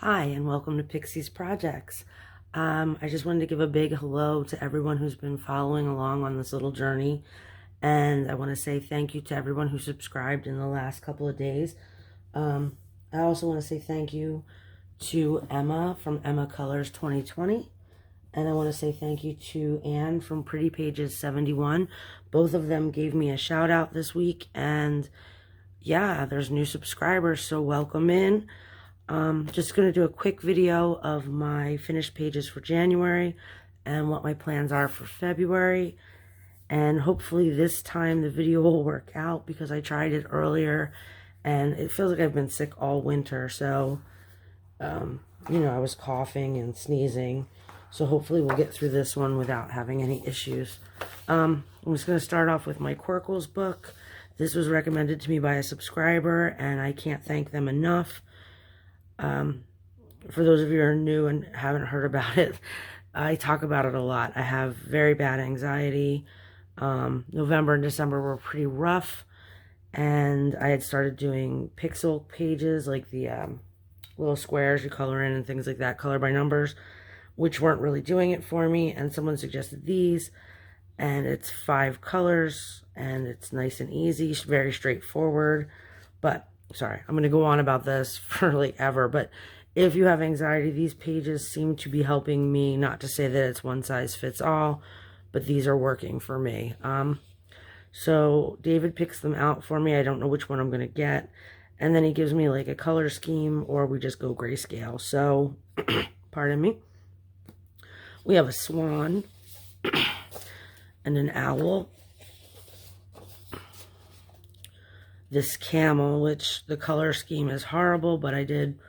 Hi, and welcome to Pixie's Projects. I just wanted to give a big hello to everyone who's been following along on this little journey. And I want to say thank you to everyone who subscribed in the last couple of days. I also want to say thank you to Emma from Emma Colors 2020. And I want to say thank you to Anne from Pretty Pages 71. Both of them gave me a shout out this week. And yeah, there's new subscribers, so welcome in. Just going to do a quick video of my finished pages for January and what my plans are for February. And hopefully this time the video will work out because I tried it earlier and it feels like I've been sick all winter. So, you know, I was coughing and sneezing. So hopefully we'll get through this one without having any issues. I'm just going to start off with my querkles book. This was recommended to me by a subscriber and I can't thank them enough. For those of you who are new and haven't heard about it, I talk about it a lot. I have very bad anxiety. November and December were pretty rough, and I had started doing pixel pages, like the little squares you color in and things like that, color by numbers, which weren't really doing it for me, and someone suggested these, and it's 5 colors, and it's nice and easy, very straightforward. But sorry, I'm going to go on about this for like ever, but if you have anxiety, these pages seem to be helping me. Not to say that it's one size fits all, but these are working for me. So David picks them out for me. I don't know which one I'm going to get. And then he gives me like a color scheme, or we just go grayscale. So, pardon me. We have a swan and an owl. This camel, which the color scheme is horrible, but I did,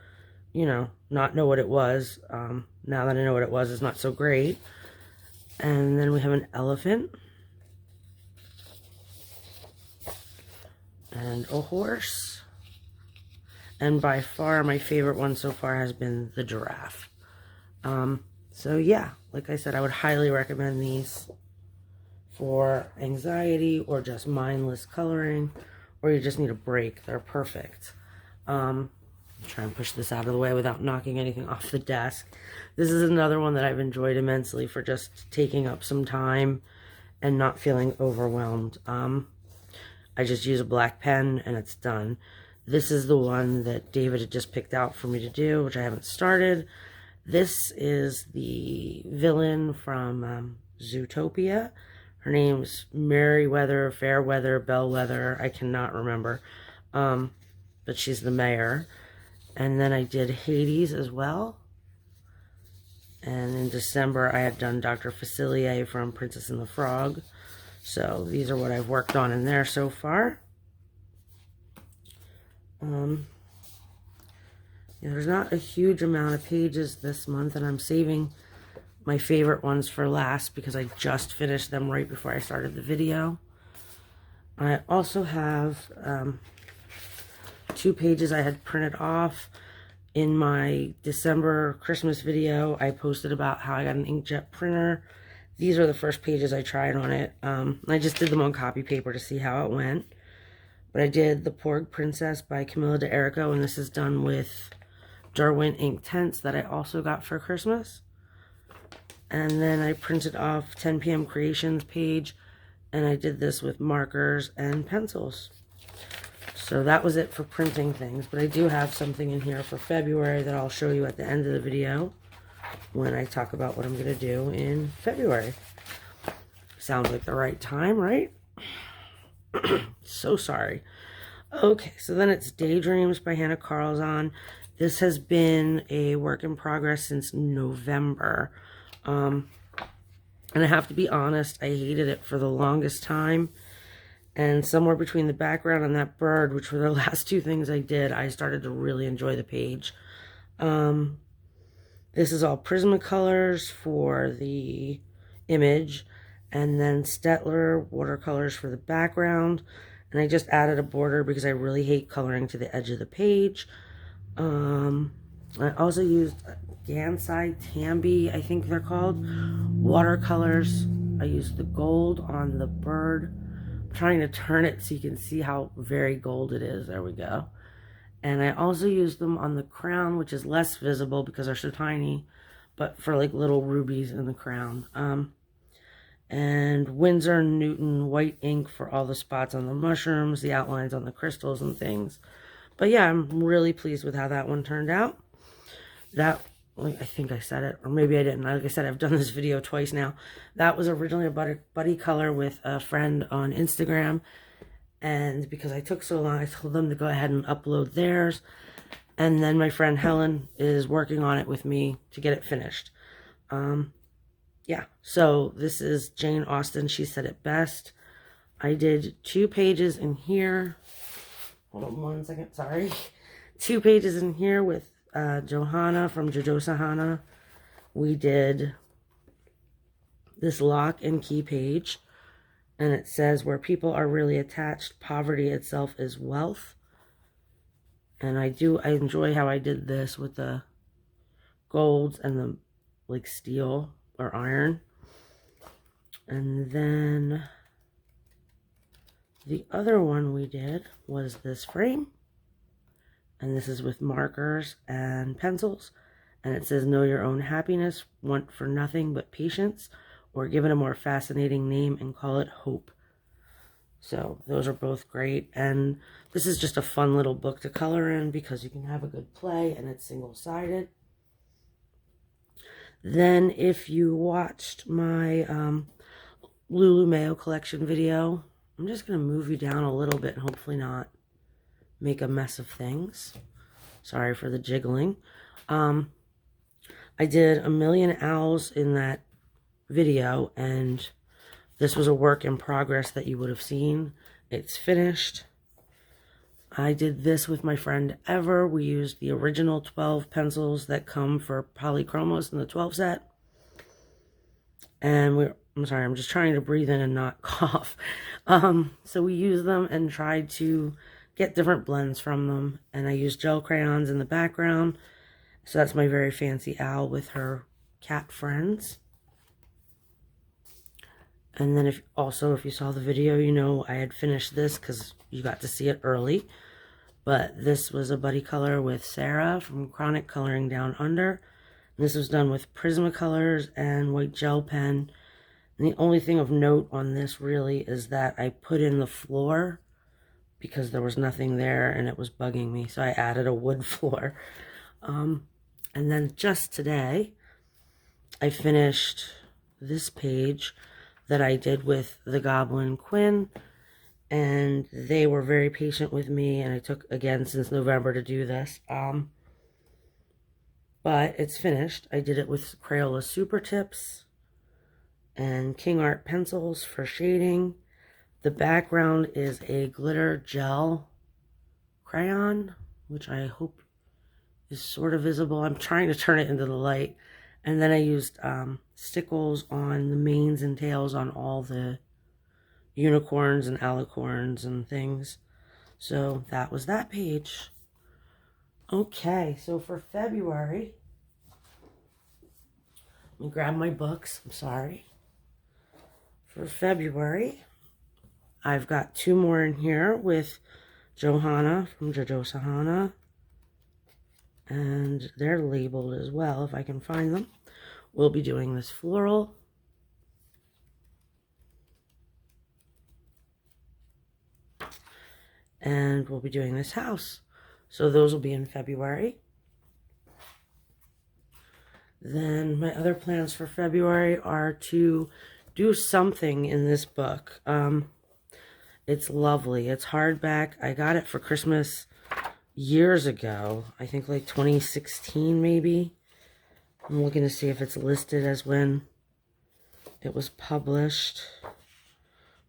you know, not know what it was. Now that I know what it was, it's not so great. And then we have an elephant. And a horse. And by far, my favorite one so far has been the giraffe. So yeah, like I said, I would highly recommend these for anxiety or just mindless coloring, or you just need a break. They're perfect. Try and push this out of the way without knocking anything off the desk. This is another one that I've enjoyed immensely for just taking up some time and not feeling overwhelmed. I just use a black pen and it's done. This is the one that David had just picked out for me to do, which I haven't started. This is the villain from Zootopia. Her name's Merryweather, Fairweather, Bellwether. I cannot remember. But she's the mayor. And then I did Hades as well. And in December, I had done Dr. Facilier from Princess and the Frog. So these are what I've worked on in there so far. Yeah, there's not a huge amount of pages this month, and I'm saving my favorite ones for last because I just finished them right before I started the video. I also have 2 pages I had printed off. In my December Christmas video, I posted about how I got an inkjet printer. These are the first pages I tried on it. I just did them on copy paper to see how it went. But I did The Porg Princess by Camilla de Erico, and this is done with Derwent ink tints that I also got for Christmas. And then I printed off 10 p.m. Creations page, and I did this with markers and pencils. So that was it for printing things, but I do have something in here for February that I'll show you at the end of the video when I talk about what I'm going to do in February. Sounds like the right time, right? So sorry. Okay, so then it's Daydreams by Hannah Karlzon. This has been a work in progress since November. And I have to be honest, I hated it for the longest time. And somewhere between the background and that bird, which were the last 2 things I did, I started to really enjoy the page. This is all Prismacolors for the image, and then Stettler watercolors for the background. And I just added a border because I really hate coloring to the edge of the page. I also used Gansai Tambi, I think they're called, watercolors. I used the gold on the bird. I'm trying to turn it so you can see how very gold it is. There we go. And I also used them on the crown, which is less visible because they're so tiny, but for like little rubies in the crown. And Winsor & Newton white ink for all the spots on the mushrooms, the outlines on the crystals and things. But yeah, I'm really pleased with how that one turned out. That, I think I said it, or maybe I didn't. Like I said, I've done this video twice now. That was originally a buddy color with a friend on Instagram. And because I took so long, I told them to go ahead and upload theirs. And then my friend Helen is working on it with me to get it finished. Yeah, so this is Jane Austen. She said it best. I did 2 pages in here. Hold on 1 second, sorry. 2 pages in here with Johanna from Jojoza Hanna. We did this lock and key page. And it says, where people are really attached, poverty itself is wealth. And I enjoy how I did this with the golds and the like steel or iron. And then the other one we did was this frame. And this is with markers and pencils. And it says, know your own happiness, want for nothing but patience, or give it a more fascinating name and call it hope. So those are both great. And this is just a fun little book to color in because you can have a good play and it's single-sided. Then if you watched my Lulu Mayo collection video, I'm just going to move you down a little bit and hopefully not make a mess of things. Sorry for the jiggling. I did a million owls in that video, and this was a work in progress that you would have seen. It's finished. I did this with my friend Ever. We used the original 12 pencils that come for Polychromos in the 12 set. And I'm sorry, I'm just trying to breathe in and not cough. So we used them and tried to get different blends from them. And I used gel crayons in the background. So that's my very fancy owl with her cat friends. And then if you saw the video, you know I had finished this because you got to see it early. But this was a buddy color with Sarah from Chronic Coloring Down Under. And this was done with Prismacolors and white gel pen. And the only thing of note on this really is that I put in the floor because there was nothing there and it was bugging me. So I added a wood floor. And then just today, I finished this page that I did with the Goblin Quinn, and they were very patient with me, and it took, again, since November to do this, but it's finished. I did it with Crayola Super Tips and King Art pencils for shading. The background is a glitter gel crayon, which I hope is sort of visible. I'm trying to turn it into the light. And then I used stickles on the manes and tails on all the unicorns and alicorns and things. So that was that page. Okay, so for February, let me grab my books. I'm sorry. For February, I've got 2 more in here with Johanna from Jojoza Hanna. And they're labeled as well, if I can find them. We'll be doing this floral. And we'll be doing this house. So those will be in February. Then my other plans for February are to do something in this book. It's lovely. It's hardback. I got it for Christmas years ago. I think like 2016 maybe. I'm looking to see if it's listed as when it was published.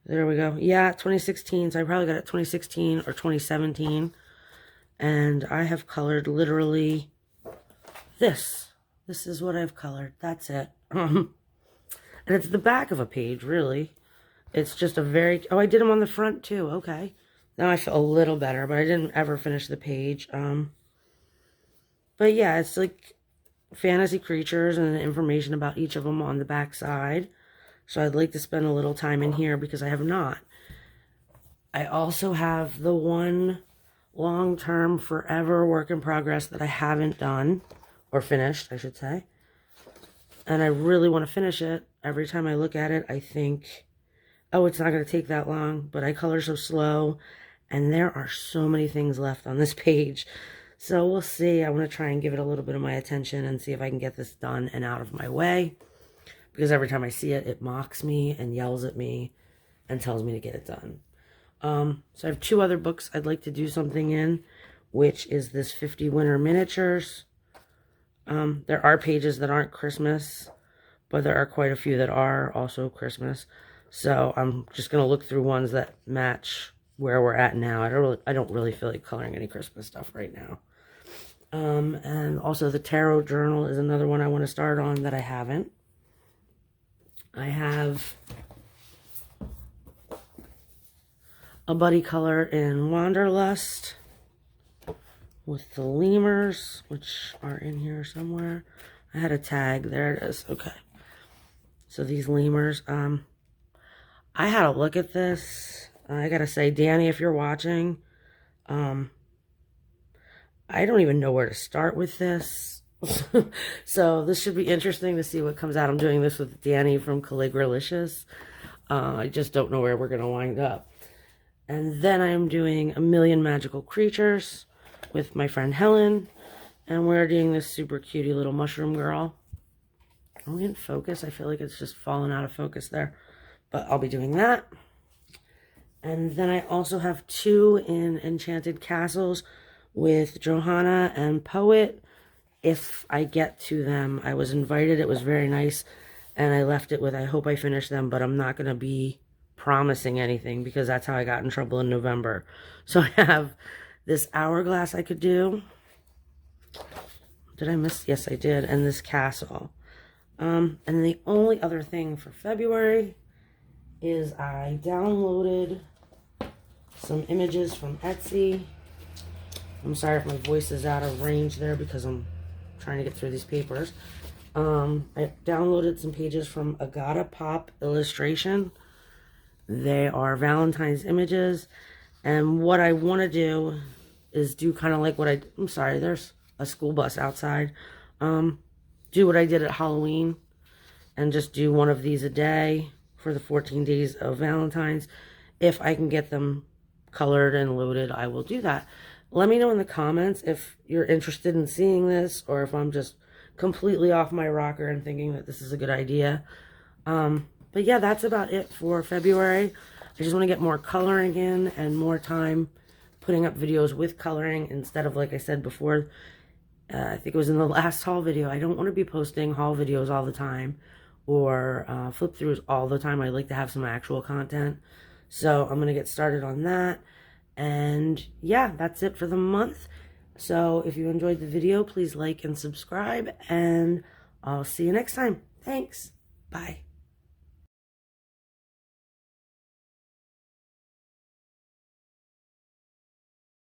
There we go. Yeah, 2016. So I probably got it 2016 or 2017. And I have colored literally this. This is what I've colored. That's it. And it's the back of a page, really. It's just a very... Oh, I did them on the front, too. Okay. Now I feel a little better, but I didn't ever finish the page. But yeah, it's like fantasy creatures and information about each of them on the back side. So I'd like to spend a little time in here because I have not. I also have the one long-term, forever work in progress that I haven't done, or finished, I should say. And I really want to finish it. Every time I look at it, I think, oh, it's not going to take that long, but I color so slow, and there are so many things left on this page. So we'll see. I want to try and give it a little bit of my attention and see if I can get this done and out of my way. Because every time I see it, it mocks me and yells at me and tells me to get it done. So I have 2 other books I'd like to do something in, which is this 50 Winter Miniatures. There are pages that aren't Christmas, but there are quite a few that are also Christmas. So I'm just going to look through ones that match where we're at now. I don't really feel like coloring any Christmas stuff right now. And also the Tarot Journal is another one I want to start on that I haven't. I have a buddy color in Wanderlust with the lemurs, which are in here somewhere. I had a tag. There it is. Okay. So these lemurs, I had a look at this. I gotta say, Danny, if you're watching, I don't even know where to start with this. So this should be interesting to see what comes out. I'm doing this with Danny from Calligralicious. I just don't know where we're going to wind up. And then I am doing A Million Magical Creatures with my friend Helen. And we're doing this super cutie little mushroom girl. Are we in focus? I feel like it's just fallen out of focus there. But I'll be doing that. And then I also have 2 in Enchanted Castles with Johanna and Poet. If I get to them, I was invited. It was very nice. And I left it with, I hope I finish them, but I'm not going to be promising anything because that's how I got in trouble in November. So I have this hourglass I could do. Did I miss? Yes, I did. And this castle. And the only other thing for February is I downloaded some images from Etsy. I'm sorry if my voice is out of range there because I'm trying to get through these papers. I downloaded some pages from AgotaPopIllustration. They are Valentine's images. And what I want to do is do kind of like what I'm sorry, there's a school bus outside. Do what I did at Halloween and just do one of these a day for the 14 days of Valentine's. If I can get them colored and loaded, I will do that. Let me know in the comments if you're interested in seeing this or if I'm just completely off my rocker and thinking that this is a good idea. But yeah, that's about it for February. I just want to get more coloring in and more time putting up videos with coloring instead of, like I said before, I think it was in the last haul video, I don't want to be posting haul videos all the time or flip-throughs all the time. I like to have some actual content. So I'm going to get started on that. And yeah, that's it for the month. So if you enjoyed the video, please like and subscribe, and I'll see you next time. Thanks. Bye.